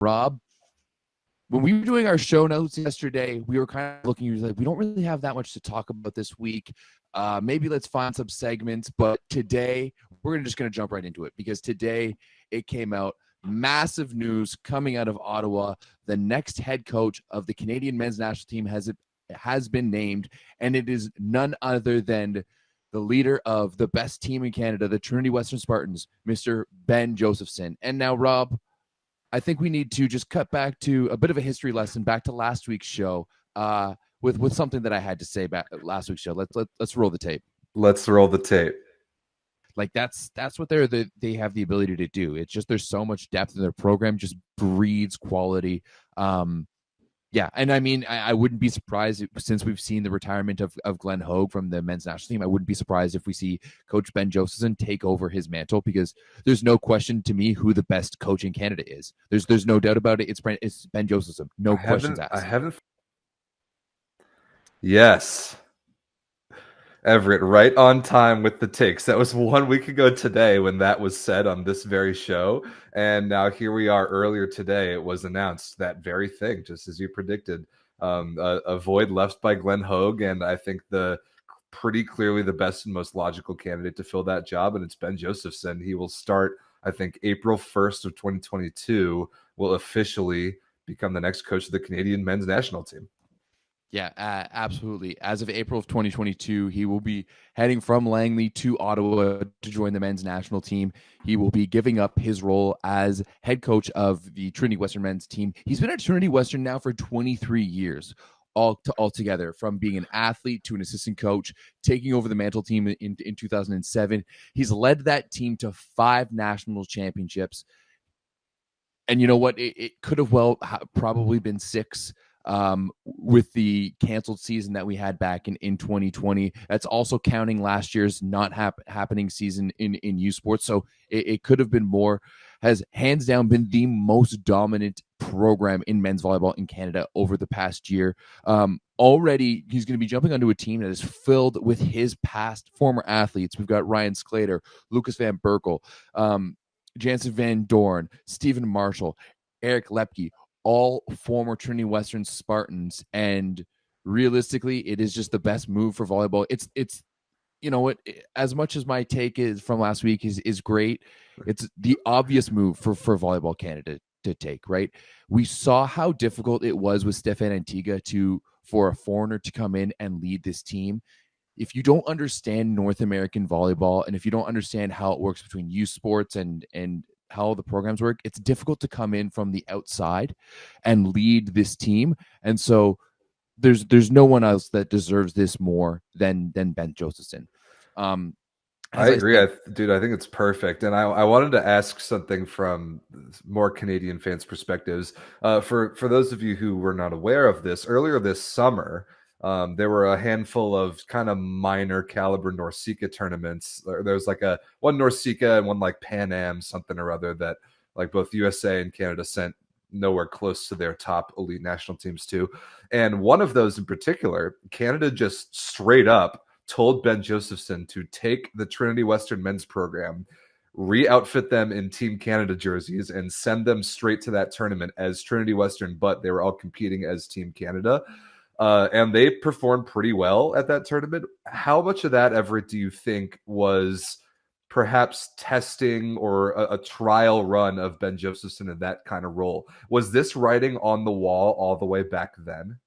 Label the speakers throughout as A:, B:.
A: Rob, when we were doing our show notes yesterday, we were kind of looking like we don't really have that much to talk about this week. Maybe let's find some segments, but today we're just going to jump right into it because today it came out. Massive news coming out of Ottawa. The next head coach of the Canadian men's national team has been named, and it is none other than the leader of the best team in Canada, the Trinity Western Spartans, Mr. Ben Josephson. And now, Rob, I think we need to just cut back to a bit of a history lesson back to last week's show with something that I had to say back last week's show. Let's roll the tape.
B: Let's roll the tape.
A: Like that's what they have the ability to do. It's just there's so much depth in their program, just breeds quality. Yeah, and I mean, I wouldn't be surprised since we've seen the retirement of Glenn Hoag from the men's national team. I wouldn't be surprised if we see Coach Ben Josephson take over his mantle because there's no question to me who the best coach in Canada is. There's no doubt about it. It's Ben Josephson. No questions asked.
B: Yes. Everett, right on time with the takes. That was 1 week ago today when that was said on this very show. And now here we are earlier today. It was announced that very thing, just as you predicted. A void left by Glenn Hoag. And I think pretty clearly the best and most logical candidate to fill that job. And it's Ben Josephson. He will start, I think, April 1st of 2022 will officially become the next coach of the Canadian men's national team.
A: Yeah, absolutely. As of April of 2022, he will be heading from Langley to Ottawa to join the men's national team. He will be giving up his role as head coach of the Trinity Western men's team. He's been at Trinity Western now for 23 years altogether, from being an athlete to an assistant coach, taking over the mantle team in 2007. He's led that team to 5 national championships. And you know what? It could have probably been 6. With the canceled season that we had back in 2020. That's also counting last year's not happening season in U Sports. So it could have been more. Has hands down been the most dominant program in men's volleyball in Canada over the past year. Already, he's going to be jumping onto a team that is filled with his past former athletes. We've got Ryan Sclater, Lucas Van Berkel, Jansen Van Dorn, Stephen Marshall, Eric Lepke, all former Trinity Western Spartans, and realistically, it is just the best move for volleyball. It's you know what, as much as my take is from last week is great, it's the obvious move for volleyball Canada to take, right? We saw how difficult it was with Stefan Antiga for a foreigner to come in and lead this team. If you don't understand North American volleyball, and if you don't understand how it works between youth sports and how the programs work, it's difficult to come in from the outside and lead this team. And so there's no one else that deserves this more than Ben Josephson.
B: I agree. I think it's perfect. And I wanted to ask something from more Canadian fans' perspectives. For those of you who were not aware of this, earlier this summer, there were a handful of kind of minor caliber NORCECA tournaments. There was like one NORCECA and one like Pan Am something or other that like both USA and Canada sent nowhere close to their top elite national teams too. And one of those in particular, Canada just straight up told Ben Josephson to take the Trinity Western men's program, re-outfit them in Team Canada jerseys, and send them straight to that tournament as Trinity Western, but they were all competing as Team Canada. And they performed pretty well at that tournament. How much of that, Everett, do you think was perhaps testing or a trial run of Ben Josephson in that kind of role? Was this writing on the wall all the way back then?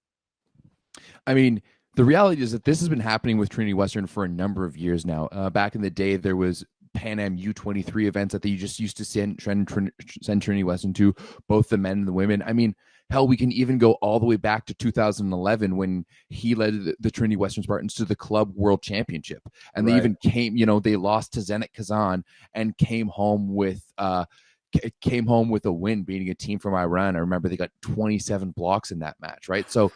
A: I mean, the reality is that this has been happening with Trinity Western for a number of years now. Back in the day, there was Pan Am U23 events that they just used to send Trinity Western to, both the men and the women. I mean, hell, we can even go all the way back to 2011 when he led the Trinity Western Spartans to the Club World Championship. And they even came, they lost to Zenit Kazan and came home with a win, beating a team from Iran. I remember they got 27 blocks in that match, right? So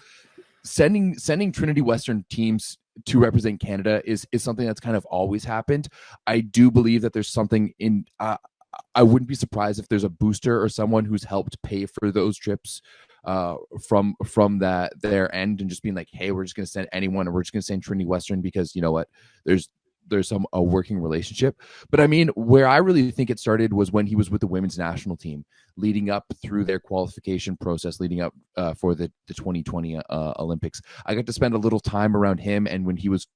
A: sending Trinity Western teams to represent Canada is something that's kind of always happened. I do believe that there's something in I wouldn't be surprised if there's a booster or someone who's helped pay for those trips from their end, and just being like, hey, we're just going to send anyone, or we're just going to send Trinity Western because you know what, there's a working relationship. But I mean, where I really think it started was when he was with the women's national team, leading up through their qualification process, leading up for the 2020 Olympics. I got to spend a little time around him, and when he was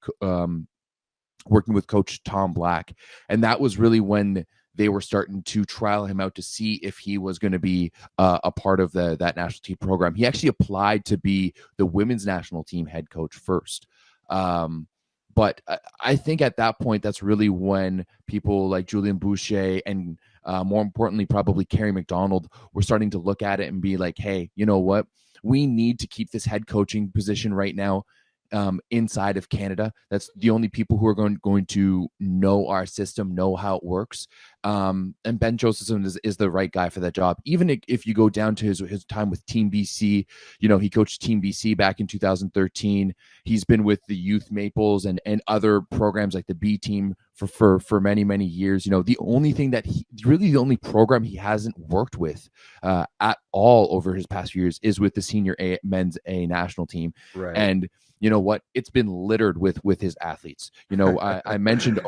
A: working with Coach Tom Black, and that was really when they were starting to trial him out to see if he was going to be a part of that national team program. He actually applied to be the women's national team head coach first. But I think at that point, that's really when people like Julian Boucher and more importantly, probably Carrie McDonald were starting to look at it and be like, hey, you know what? We need to keep this head coaching position right now inside of Canada. That's the only people who are going to know our system, know how it works. And Ben Josephson is the right guy for that job. Even if you go down to his time with Team BC, he coached Team BC back in 2013. He's been with the Youth Maples and other programs like the B team for many, many years. The only thing that the only program he hasn't worked with at all over his past few years is with the senior men's A national team.
B: Right.
A: And you know what? It's been littered with his athletes. I mentioned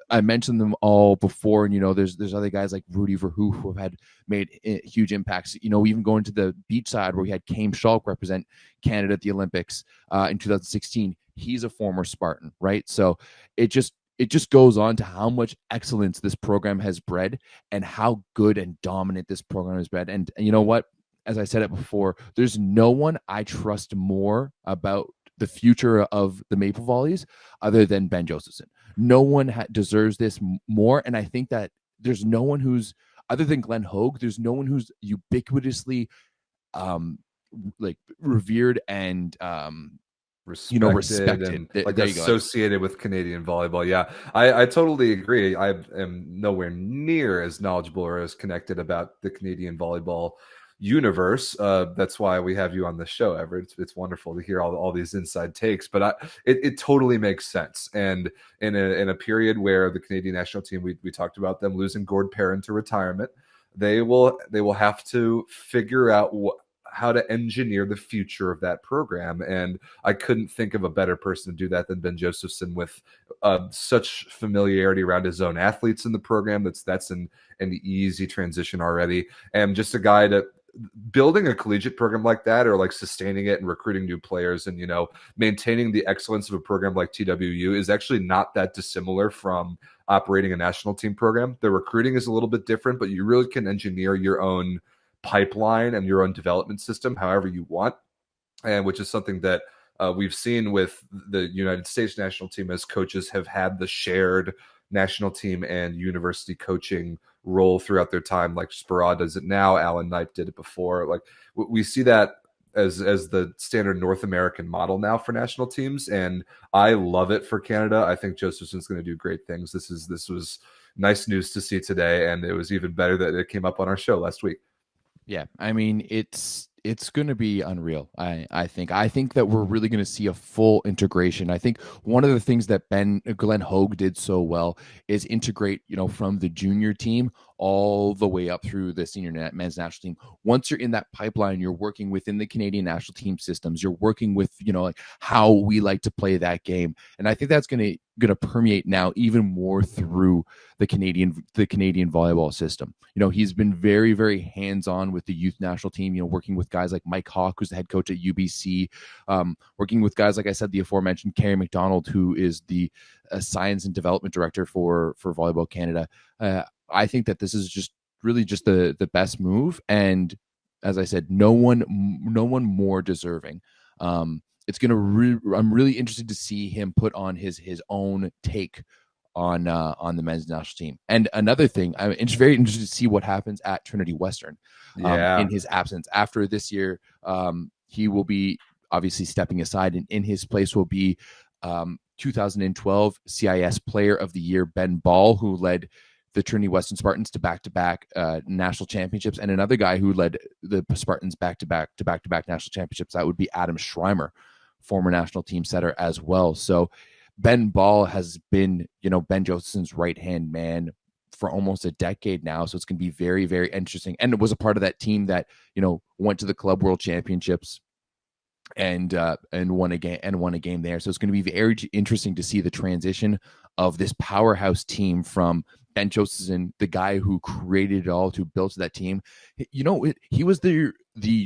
A: I mentioned them all before, and there's other guys like Rudy Verhoef who have had made huge impacts. Even going to the beach side where we had Kame Schalk represent Canada at the Olympics in 2016. He's a former Spartan, right? So it just goes on to how much excellence this program has bred and how good and dominant this program has bred. And you know what? As I said it before, there's no one I trust more about the future of the Maple Volleys other than Ben Josephson. No one deserves this more. And I think that there's no one who's, other than Glenn Hoag, there's no one who's ubiquitously revered and respected
B: and associated with Canadian volleyball. Yeah, I totally agree. I am nowhere near as knowledgeable or as connected about the Canadian volleyball universe. That's why we have you on the show, Everett. It's wonderful to hear all these inside takes, but it totally makes sense. And in a period where the Canadian national team, we talked about them losing Gord Perrin to retirement, they will have to figure out how to engineer the future of that program. And I couldn't think of a better person to do that than Ben Josephson, with such familiarity around his own athletes in the program. That's an easy transition already. And just a guy to building a collegiate program like that, or like sustaining it and recruiting new players and, maintaining the excellence of a program like TWU is actually not that dissimilar from operating a national team program. The recruiting is a little bit different, but you really can engineer your own pipeline and your own development system however you want, and which is something that we've seen with the United States national team, as coaches have had the shared national team and university coaching role throughout their time, like Sparrow does it now, Alan Knipe did it before. Like we see that as the standard North American model now for national teams, and I love it for Canada. I think Josephson's going to do great things. This was nice news to see today, and it was even better that it came up on our show last week.
A: Yeah, I mean, it's going to be unreal. I think that we're really going to see a full integration. I think one of the things that Glenn Hoag did so well is integrate, from the junior team all the way up through the senior men's national team. Once you're in that pipeline, you're working within the Canadian national team systems. You're working with, like how we like to play that game. And I think that's going to permeate now even more through the Canadian volleyball system. He's been very, very hands-on with the youth national team, working with guys like Mike Hawk, who's the head coach at UBC, working with guys, like I said, the aforementioned Carrie McDonald, who is the science and development director for Volleyball Canada. I think that this is just really just the best move. And as I said, no one more deserving. It's going to I'm really interested to see him put on his own take on the men's national team. And another thing, I'm very interested to see what happens at Trinity Western in his absence. After this year, he will be obviously stepping aside, and in his place will be 2012 CIS Player of the Year Ben Ball, who led the Trinity Western Spartans to back-to-back national championships, and another guy who led the Spartans back-to-back national championships. That would be Adam Schreimer, former national team setter as well. So Ben Ball has been, Ben Josephson's right-hand man for almost a decade now. So it's going to be very, very interesting. And it was a part of that team that, went to the Club World Championships and won a game there. So it's going to be very interesting to see the transition of this powerhouse team from Ben Josephson, the guy who created it all, who built that team. He was the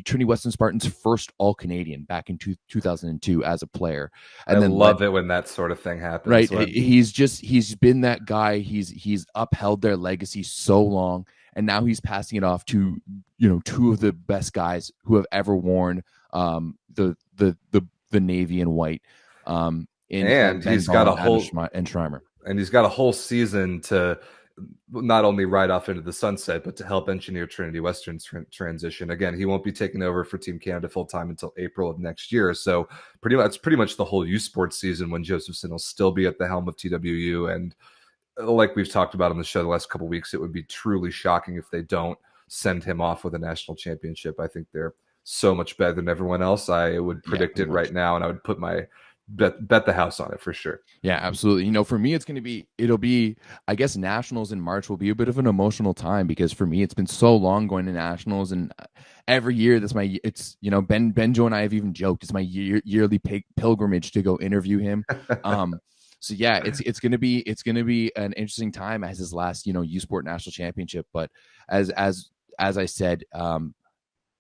A: Trinity Western Spartans' first All-Canadian back in 2002 as a player, and
B: I
A: then
B: love it when that sort of thing happens.
A: right. He's been that guy. He's upheld their legacy so long, and now he's passing it off to two of the best guys who have ever worn the navy and white.
B: And he's got a whole
A: and Schreimer.
B: And he's got a whole season to not only ride off into the sunset, but to help engineer Trinity Western's transition. Again, he won't be taking over for Team Canada full time until April of next year. So pretty much the whole U Sports season when Josephson will still be at the helm of TWU. And like we've talked about on the show the last couple of weeks, it would be truly shocking if they don't send him off with a national championship. I think they're so much better than everyone else. I would predict it right now, and I would put my bet the house on it for sure.
A: Yeah, absolutely. For me, it'll be, I guess nationals in March will be a bit of an emotional time, because for me, it's been so long going to nationals, and every year Benjo and I have even joked it's my yearly pilgrimage to go interview him. So yeah, it's gonna be an interesting time as his last U Sport national championship. But as I said,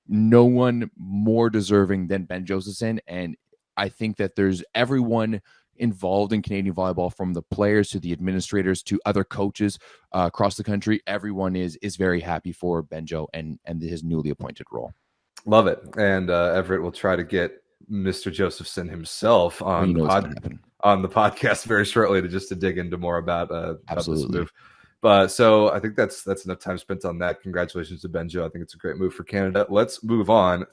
A: no one more deserving than Ben Josephson, and I think that there's everyone involved in Canadian volleyball, from the players to the administrators to other coaches across the country. Everyone is very happy for Benjo and his newly appointed role.
B: Love it. And Everett will try to get Mr. Josephson himself on the podcast very shortly to dig into more about this move. But so I think that's enough time spent on that. Congratulations to Benjo. I think it's a great move for Canada. Let's move on